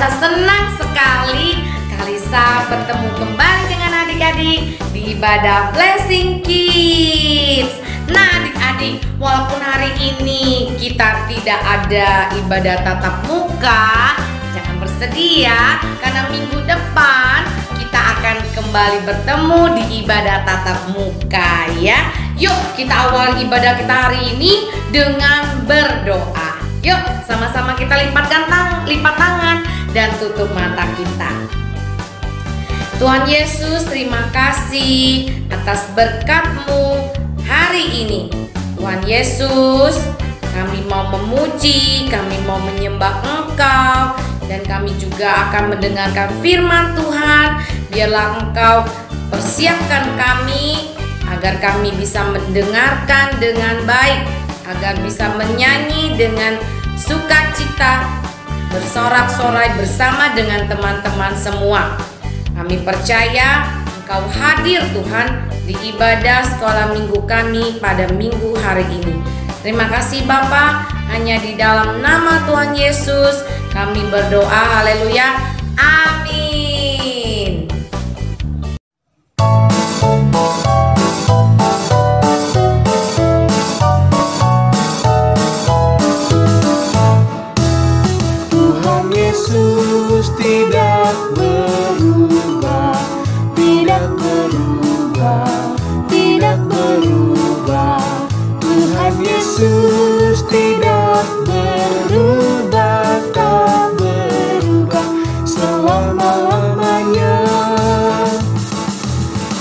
Kalisa senang sekali Kalisa bertemu kembali dengan adik-adik di ibadah Blessing Kids. Nah adik-adik, walaupun hari ini kita tidak ada ibadah tatap muka, jangan bersedih ya, karena minggu depan kita akan kembali bertemu di ibadah tatap muka ya. Yuk kita awali ibadah kita hari ini dengan berdoa. Yuk sama-sama kita lipat tangan dan tutup mata kita. Tuhan Yesus, terima kasih atas berkat-Mu hari ini. Tuhan Yesus, kami mau memuji, kami mau menyembah Engkau, dan kami juga akan mendengarkan firman Tuhan. Biarlah Engkau persiapkan kami agar kami bisa mendengarkan dengan baik, agar bisa menyanyi dengan sukacita, bersorak-sorai bersama dengan teman-teman semua. Kami percaya Engkau hadir Tuhan di ibadah sekolah minggu kami pada minggu hari ini. Terima kasih Bapa, hanya di dalam nama Tuhan Yesus kami berdoa, haleluya, amin. Tuhan Yesus tidak berubah, tidak berubah, tidak berubah. Tuhan Yesus tidak berubah, tak berubah selama-lamanya.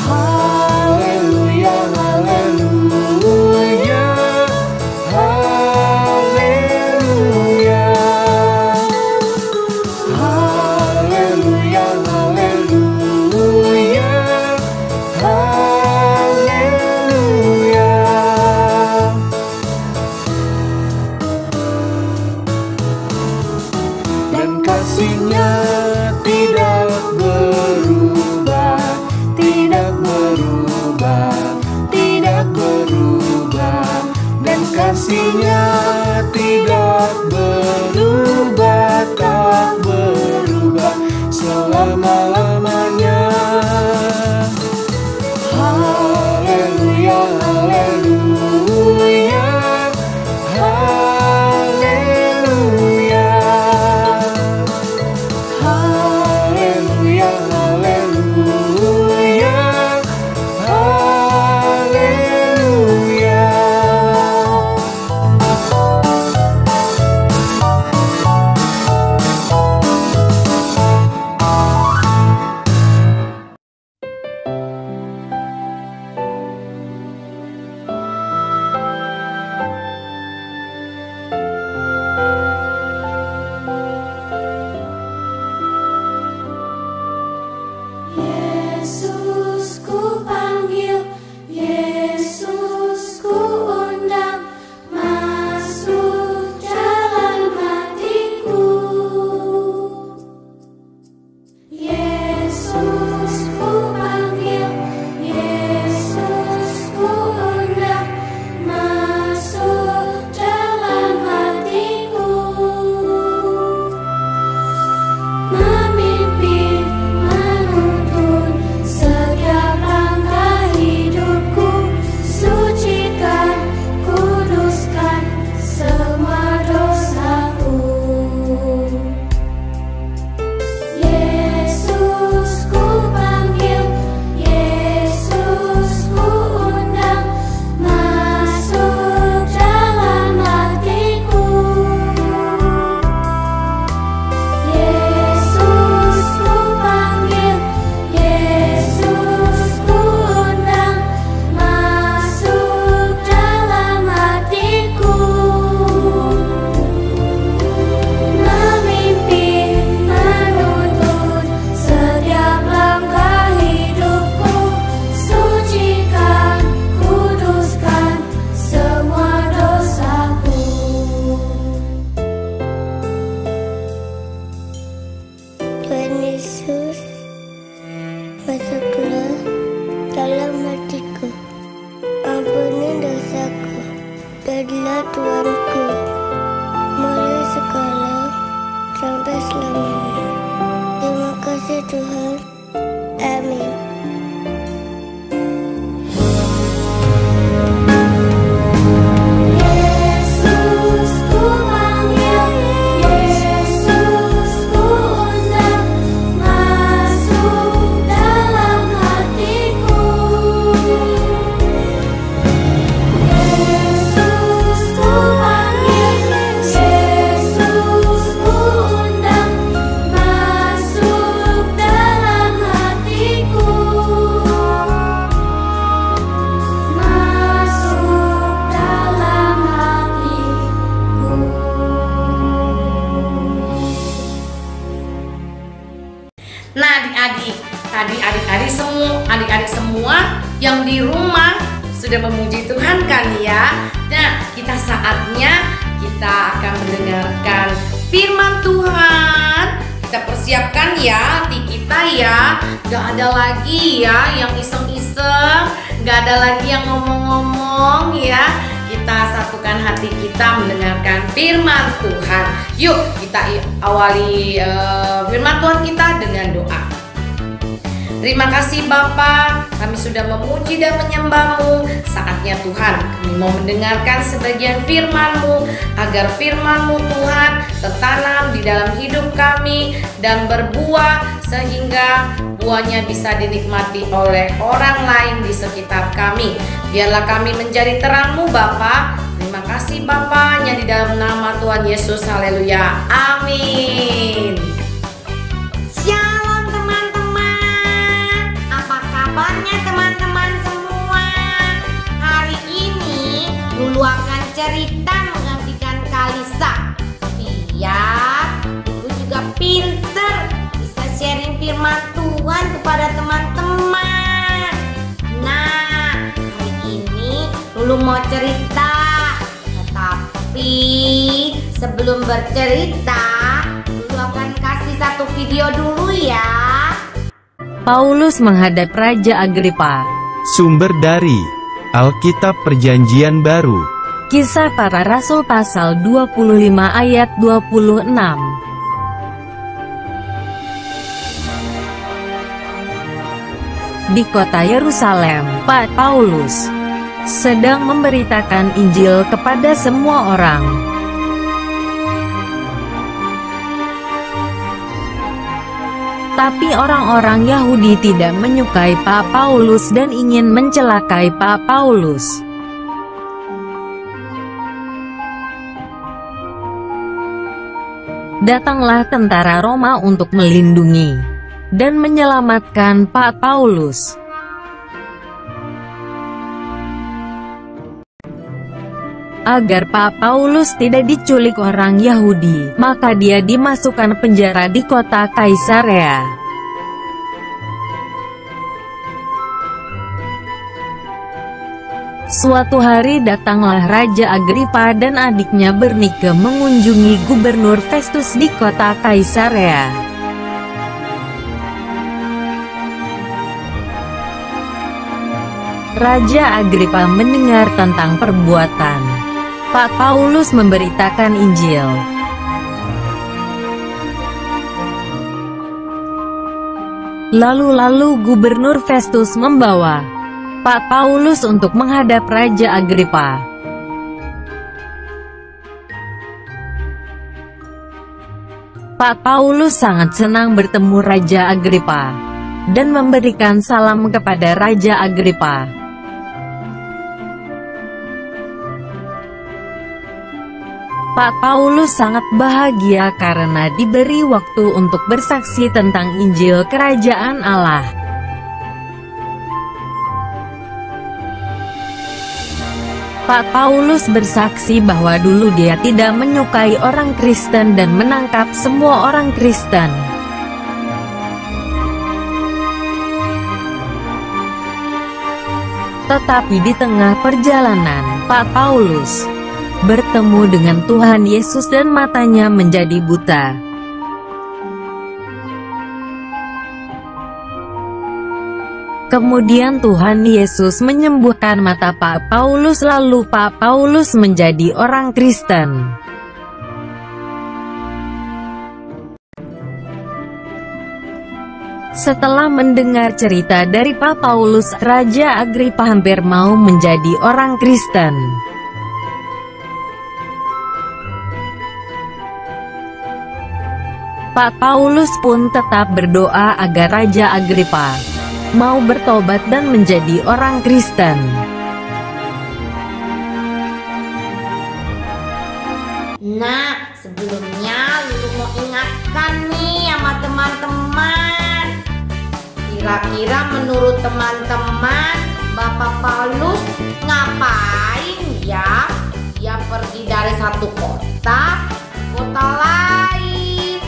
Haleluya, haleluya, haleluya. Haleluya, haleluya, haleluya. Dan kasih-Nya tidak berubah, tidak berubah, tidak berubah. Dan kasih-Nya tidak berubah, tak berubah selama-lamanya. Haleluya, haleluya, haleluya. Haleluya, haleluya, haleluya. Yesus ku panggil, Yesus ku undang, masuk dalam hatiku. Yesus ku panggil, Yesus ku undang, masuk dalam hatiku. Memimpin, menuntun setiap langkah hidupku, sucikan, kuduskan semua dosaku. Yesus ku panggil, Yesus ku undang, masuk dalam hatiku. Yesus ku panggil, Yesus ku undang, masuk dalam hatiku. Memimpin, menuntun setiap langkah hidupku, sucikan, kuduskan semua dosaku. Tuhan Yesus, masuklah dalam hatiku, ampuni dosaku, jadilah Tuanku, mulai sekarang sampai selamanya. kasih Tuhan. Amin. Yesus ku panggil, Yesus ku undang, masuk dalam hatiku. Yesus ku panggil, Yesus ku undang, masuk dalam hatiku. Masuk dalam hatiku. Nah, adik-adik semua yang di rumah sudah memuji Tuhan kan ya? Nah, saatnya kita akan mendengarkan firman Tuhan. Kita persiapkan ya hati kita ya. Gak ada lagi ya yang iseng-iseng, gak ada lagi yang ngomong-ngomong ya. Kita satukan hati kita mendengarkan firman Tuhan. Yuk kita awali firman Tuhan kita dengan doa. Terima kasih Bapa, kami sudah memuji dan menyembah-Mu. Saatnya Tuhan, kami mau mendengarkan sebagian firman-Mu, agar firman-Mu Tuhan tertanam di dalam hidup kami dan berbuah, sehingga buahnya bisa dinikmati oleh orang lain di sekitar kami. Biarlah kami menjadi terang-Mu Bapa. Terima kasih Bapa, hanya di dalam nama Tuhan Yesus. Haleluya, amin. Shalom teman-teman, apa kabarnya teman-teman semua? Hari ini Lulu akan cerita menggantikan Kalisa. Biar Lulu juga pinter, bisa sharing firman Tuhan kepada teman-teman. Nah, hari ini Lulu mau cerita. Tetapi sebelum bercerita, Lulu akan kasih satu video dulu ya. Paulus menghadap Raja Agripa. Sumber dari Alkitab Perjanjian Baru. Kisah Para Rasul pasal 25 ayat 26. Di kota Yerusalem, Paulus sedang memberitakan Injil kepada semua orang. Tapi orang-orang Yahudi tidak menyukai Paulus dan ingin mencelakai Paulus. Datanglah tentara Roma untuk melindungi dan menyelamatkan Paulus. Agar Paulus tidak diculik orang Yahudi, maka dia dimasukkan penjara di kota Kaisarea. Suatu hari datanglah Raja Agripa dan adiknya Bernike mengunjungi Gubernur Festus di kota Kaisarea. Raja Agripa mendengar tentang perbuatan Paulus memberitakan Injil. Lalu Gubernur Festus membawa Paulus untuk menghadap Raja Agripa. Paulus sangat senang bertemu Raja Agripa dan memberikan salam kepada Raja Agripa. Paulus sangat bahagia karena diberi waktu untuk bersaksi tentang Injil Kerajaan Allah. Paulus bersaksi bahwa dulu dia tidak menyukai orang Kristen dan menangkap semua orang Kristen. Tetapi di tengah perjalanan, Paulus bertemu dengan Tuhan Yesus dan matanya menjadi buta. Kemudian Tuhan Yesus menyembuhkan mata Paulus, lalu Paulus menjadi orang Kristen. Setelah mendengar cerita dari Pak Paulus, Raja Agripa hampir mau menjadi orang Kristen. Pak Paulus pun tetap berdoa agar Raja Agripa mau bertobat dan menjadi orang Kristen. Nah, sebelumnya Lulu mau ingatkan nih sama teman-teman. Kira-kira menurut teman-teman, Bapak Paulus ngapain ya? Dia pergi dari satu kota ke kota lain.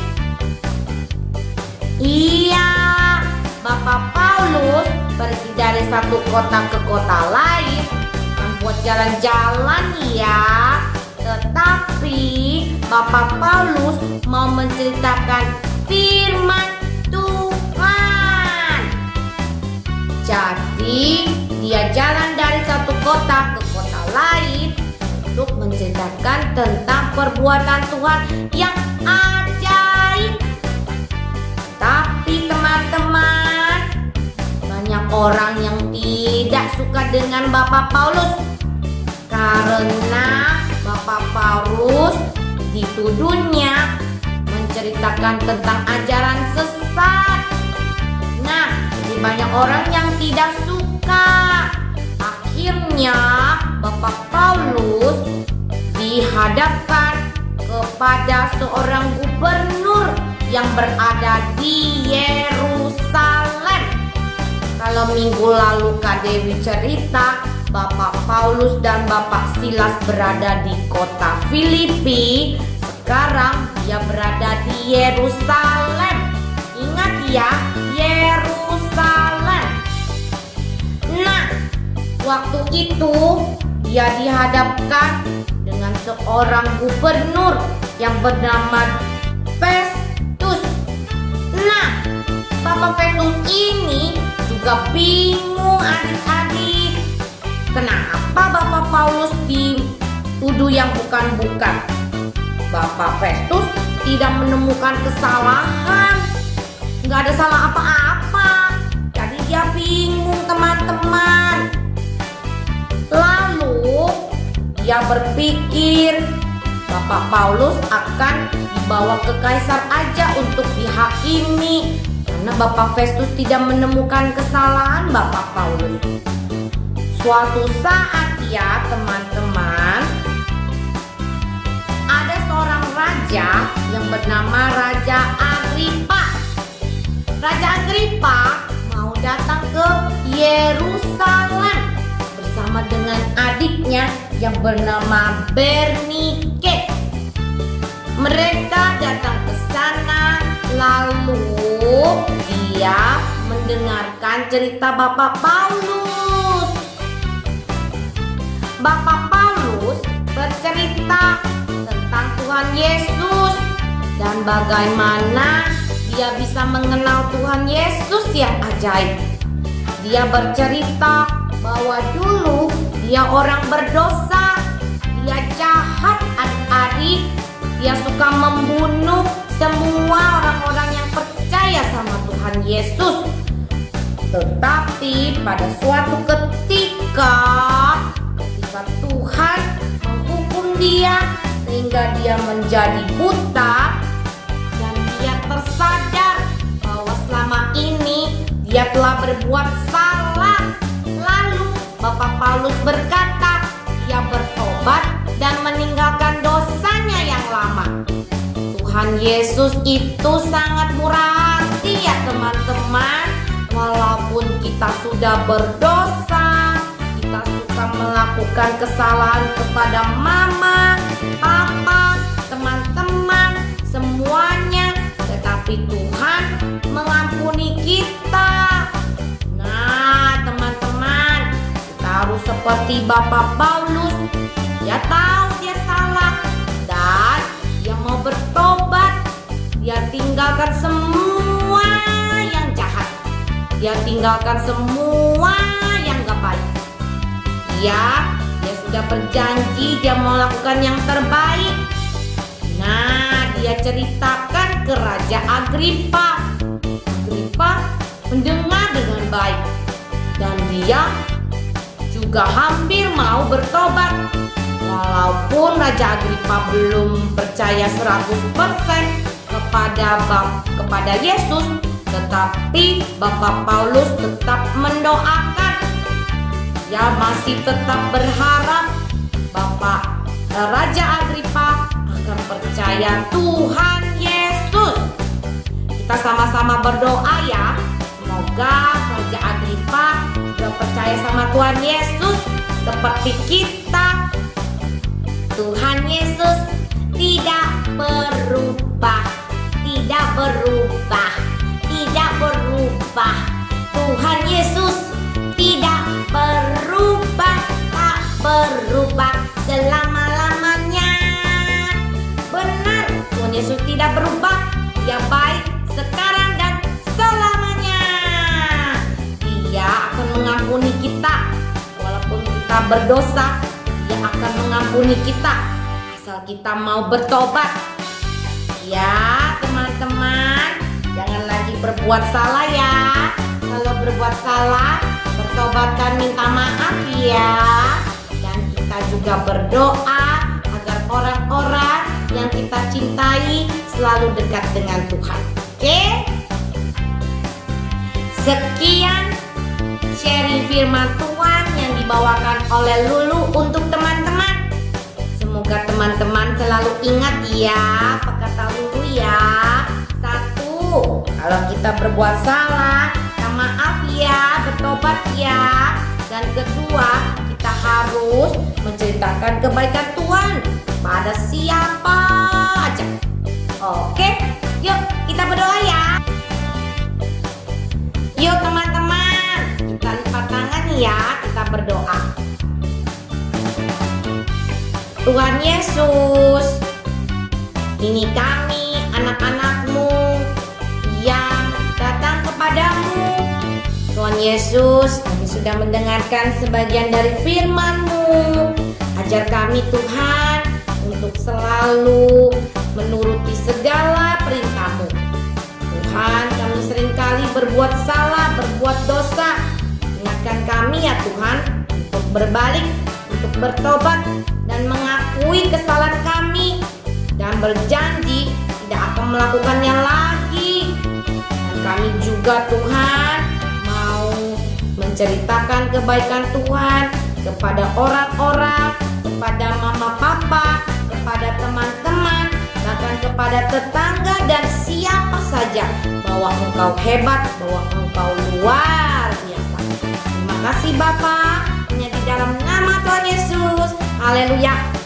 Iya, Bapak Paulus pergi dari satu kota ke kota lain, membuat jalan-jalan ya. Tetapi Bapak Paulus mau menceritakan firman Tuhan. Jadi dia jalan dari satu kota ke kota lain untuk menceritakan tentang perbuatan Tuhan yang ajaib. Tapi teman-teman, banyak orang yang tidak suka dengan Bapak Paulus karena Bapak Paulus dituduhnya menceritakan tentang ajaran sesat. Nah, jadi banyak orang yang tidak suka. Akhirnya Bapak Paulus dihadapkan kepada seorang gubernur yang berada di Yerusalem. Kalau minggu lalu Kak Dewi cerita, Bapak Paulus dan Bapak Silas berada di kota Filipi. Sekarang dia berada di Yerusalem. Ingat ya, Yerusalem. Nah, waktu itu dia dihadapkan dengan seorang gubernur yang bernama Festus. Nah, Bapak Festus ini juga bingung adik-adik. Kenapa Bapak Paulus dituduh yang bukan-bukan? Bapak Festus tidak menemukan kesalahan, nggak ada salah apa-apa. Jadi dia bingung teman-teman. Lalu dia berpikir Bapak Paulus akan dibawa ke kaisar aja untuk dihakimi, karena Bapak Festus tidak menemukan kesalahan Bapak Paulus. Suatu saat ya teman-teman, ada seorang raja yang bernama Raja Agripa. Raja Agripa mau datang ke Yerusalem bersama dengan adiknya yang bernama Bernike. Mereka datang ke sana, lalu dia mendengarkan cerita Bapak Paulus. Bapak Paulus bercerita tentang Tuhan Yesus dan bagaimana dia bisa mengenal Tuhan Yesus yang ajaib. Dia bercerita bahwa dulu dia orang berdosa, dia jahat adik-adik, dia suka membunuh semua orang-orang yang percaya sama Tuhan Yesus. Tetapi pada suatu ketika Tuhan menghukum dia sehingga dia menjadi buta, dan dia tersadar bahwa selama ini dia telah berbuat salah. Lalu Bapak Paulus berkata dia bertobat dan meninggalkan dosanya yang lama. Tuhan Yesus itu sangat murah hati ya teman-teman. Walaupun kita sudah berdosa, kita suka melakukan kesalahan kepada mama, papa, teman-teman, semuanya, tetapi Tuhan mengampuni kita. Nah teman-teman, kita harus seperti Bapak Paulus. Dia tahu dia salah dan dia mau bertobat. Dia tinggalkan semua yang jahat, dia tinggalkan semua yang gak baik. Dia sudah berjanji dia mau lakukan yang terbaik. Nah, dia ceritakan ke Raja Agripa. Agripa mendengar dengan baik. Dan dia juga hampir mau bertobat. Walaupun Raja Agripa belum percaya 100% kepada Yesus, tetapi Bapak Paulus tetap mendoakan. Dia masih tetap berharap Raja Agripa akan percaya Tuhan Yesus. Kita sama-sama berdoa ya. Semoga Raja Agripa juga percaya sama Tuhan Yesus seperti kita. Tuhan Yesus tidak berubah, tidak berubah, tidak berubah. Tuhan Yesus tidak berubah, tak berubah selama-lamanya. Benar, Tuhan Yesus tidak berubah. Dia baik sekarang dan selamanya. Dia akan mengampuni kita. Walaupun kita berdosa, Dia akan mengampuni kita asal kita mau bertobat. Ya teman-teman, jangan lagi berbuat salah ya. Kalau berbuat salah, bertobat dan minta maaf ya. Dan kita juga berdoa agar orang-orang yang kita cintai selalu dekat dengan Tuhan. Oke? Sekian sharing firman Tuhan yang dibawakan oleh Lulu untuk teman-teman. Semoga teman-teman selalu ingat ya apa kata Lulu ya. 1, kalau kita berbuat salah, minta maaf ya, bertobat ya. Dan kedua, kita harus menceritakan kebaikan Tuhan pada siapa aja. Oke, yuk kita berdoa ya. Yuk teman-teman, kita lipat tangan ya, kita berdoa. Tuhan Yesus, ini kami anak-anak-Mu yang datang kepadamu. Tuhan Yesus, kami sudah mendengarkan sebagian dari firman-Mu. Ajar kami Tuhan untuk selalu menuruti segala perintah-Mu. Tuhan, kami seringkali berbuat salah, berbuat dosa. Ingatkan kami ya Tuhan untuk berbalik, untuk bertobat dan mengakui kesalahan kami dan berjanji tidak akan melakukannya lagi. Dan kami juga Tuhan mau menceritakan kebaikan Tuhan kepada orang-orang, kepada mama papa, kepada teman-teman, bahkan kepada tetangga dan siapa saja, bahwa Engkau hebat, bahwa Engkau luar biasa. Terima kasih Bapa, hanya di dalam nama Tuhan Yesus. Haleluya.